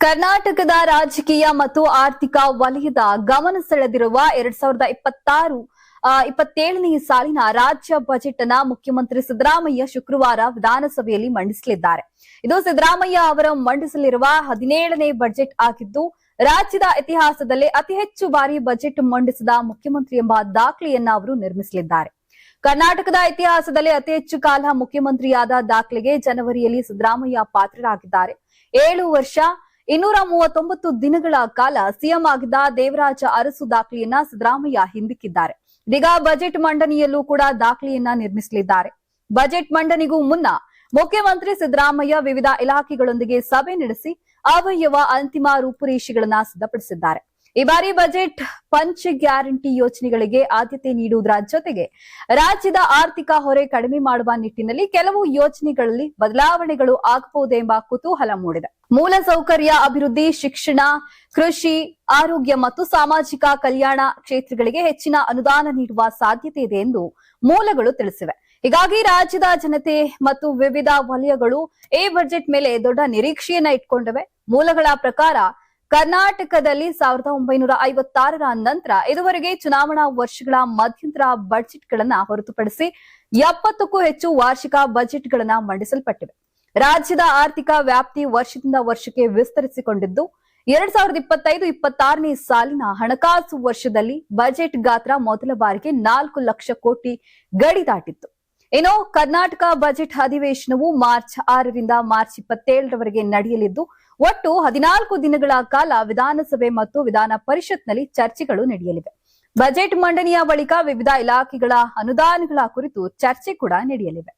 ಕರ್ನಾಟಕದ ರಾಜಕೀಯ ಮತ್ತು ಆರ್ಥಿಕ ವಲಯದ ಗಮನ ಸೆಳೆದಿರುವ 2026-27ನೇ ಸಾಲಿನ ರಾಜ್ಯ ಬಜೆಟ್ ಅನ್ನು ಮುಖ್ಯಮಂತ್ರಿ ಸಿದ್ದರಾಮಯ್ಯ ಶುಕ್ರವಾರ ವಿಧಾನಸಭೆಯಲ್ಲಿ ಮಂಡಿಸಲಿದ್ದಾರೆ. ಇದು ಸಿದ್ದರಾಮಯ್ಯ ಅವರು ಮಂಡಿಸಲಿರುವ 17ನೇ ಬಜೆಟ್ ಆಗಿದ್ದು, ರಾಜ್ಯದ ಇತಿಹಾಸದಲ್ಲೇ ಅತಿ ಹೆಚ್ಚು ಬಾರಿ ಬಜೆಟ್ ಮಂಡಿಸಿದ ಮುಖ್ಯಮಂತ್ರಿ ಎಂಬ ದಾಖಲೆಯನ್ನ ಅವರು ನಿರ್ಮಿಸಲಿದ್ದಾರೆ. ಕರ್ನಾಟಕದ ಇತಿಹಾಸದಲ್ಲಿ ಅತಿ ಹೆಚ್ಚು ಕಾಲ ಮುಖ್ಯಮಂತ್ರಿಯಾದ ದಾಖಲೆಗೆ ಜನವರಿಯಲ್ಲಿ ಸಿದ್ದರಾಮಯ್ಯ ಪಾತ್ರರಾಗಿದ್ದಾರೆ. 7 ವರ್ಷ 239 ದಿನಗಳ ಕಾಲ ಸಿಎಂ ಆಗಿದ್ದ ದೇವರಾಜ ಅರಸು ದಾಖಲೆಯನ್ನ ಸಿದ್ದರಾಮಯ್ಯ ಹಿಂದಿಕ್ಕಿದ್ದಾರೆ. ಇದೀಗ ಬಜೆಟ್ ಮಂಡನೆಯಲ್ಲೂ ಕೂಡ ದಾಖಲೆಯನ್ನ ನಿರ್ಮಿಸಲಿದ್ದಾರೆ. ಬಜೆಟ್ ಮಂಡನೆಗೂ ಮುನ್ನ ಮುಖ್ಯಮಂತ್ರಿ ಸಿದ್ದರಾಮಯ್ಯ ವಿವಿಧ ಇಲಾಖೆಗಳೊಂದಿಗೆ ಸಭೆ ನಡೆಸಿ ಅವಯವ ಅಂತಿಮ ರೂಪುರೇಷೆಗಳನ್ನ ಸಿದ್ಧಪಡಿಸಿದ್ದಾರೆ. ಈ ಬಾರಿ ಬಜೆಟ್ ಪಂಚ ಗ್ಯಾರಂಟಿ ಯೋಜನೆಗಳಿಗೆ ಆದ್ಯತೆ ನೀಡುವುದರ ಜೊತೆಗೆ ರಾಜ್ಯದ ಆರ್ಥಿಕ ಹೊರೆ ಕಡಿಮೆ ಮಾಡುವ ನಿಟ್ಟಿನಲ್ಲಿ ಕೆಲವು ಯೋಜನೆಗಳಲ್ಲಿ ಬದಲಾವಣೆಗಳು ಆಗಬಹುದೆಂಬ ಕುತೂಹಲ ಮೂಡಿದೆ. ಮೂಲಸೌಕರ್ಯ ಅಭಿವೃದ್ಧಿ, ಶಿಕ್ಷಣ, ಕೃಷಿ, ಆರೋಗ್ಯ ಮತ್ತು ಸಾಮಾಜಿಕ ಕಲ್ಯಾಣ ಕ್ಷೇತ್ರಗಳಿಗೆ ಹೆಚ್ಚಿನ ಅನುದಾನ ನೀಡುವ ಸಾಧ್ಯತೆ ಇದೆ ಎಂದು ಮೂಲಗಳು ತಿಳಿಸಿವೆ. ಹೀಗಾಗಿ ರಾಜ್ಯದ ಜನತೆ ಮತ್ತು ವಿವಿಧ ವಲಯಗಳು ಈ ಬಜೆಟ್ ಮೇಲೆ ದೊಡ್ಡ ನಿರೀಕ್ಷೆಯನ್ನ ಇಟ್ಕೊಂಡಿವೆ. ಮೂಲಗಳ ಪ್ರಕಾರ ಕರ್ನಾಟಕದಲ್ಲಿ 1956ರ ನಂತರ ಇದುವರೆಗೆ ಚುನಾವಣಾ ವರ್ಷಗಳ ಮಧ್ಯಂತರ ಬಜೆಟ್ಗಳನ್ನ ಹೊರತುಪಡಿಸಿ 70ಕ್ಕೂ ಹೆಚ್ಚು ವಾರ್ಷಿಕ ಬಜೆಟ್ಗಳನ್ನ ಮಂಡಿಸಲ್ಪಟ್ಟಿವೆ. ರಾಜ್ಯದ ಆರ್ಥಿಕ ವ್ಯಾಪ್ತಿ ವರ್ಷದಿಂದ ವರ್ಷಕ್ಕೆ ವಿಸ್ತರಿಸಿಕೊಂಡಿದ್ದು, 2025-26ನೇ ಸಾಲಿನ ಹಣಕಾಸು ವರ್ಷದಲ್ಲಿ ಬಜೆಟ್ ಗಾತ್ರ ಮೊದಲ ಬಾರಿಗೆ 4 ಲಕ್ಷ ಕೋಟಿ ಗಡಿ ದಾಟಿತ್ತು. ಇನ್ನು ಕರ್ನಾಟಕ ಬಜೆಟ್ ಅಧಿವೇಶನವು ಮಾರ್ಚ್ 6ರಿಂದ ಮಾರ್ಚ್ 27ರವರೆಗೆ ನಡೆಯಲಿದ್ದು, ಒಟ್ಟು 14 ದಿನಗಳ ಕಾಲ ವಿಧಾನಸಭೆ ಮತ್ತು ವಿಧಾನ ಪರಿಷತ್ನಲ್ಲಿ ಚರ್ಚೆಗಳು ನಡೆಯಲಿವೆ. ಬಜೆಟ್ ಮಂಡನೆಯ ಬಳಿಕ ವಿವಿಧ ಇಲಾಖೆಗಳ ಅನುದಾನಗಳ ಕುರಿತು ಚರ್ಚೆ ಕೂಡ ನಡೆಯಲಿವೆ.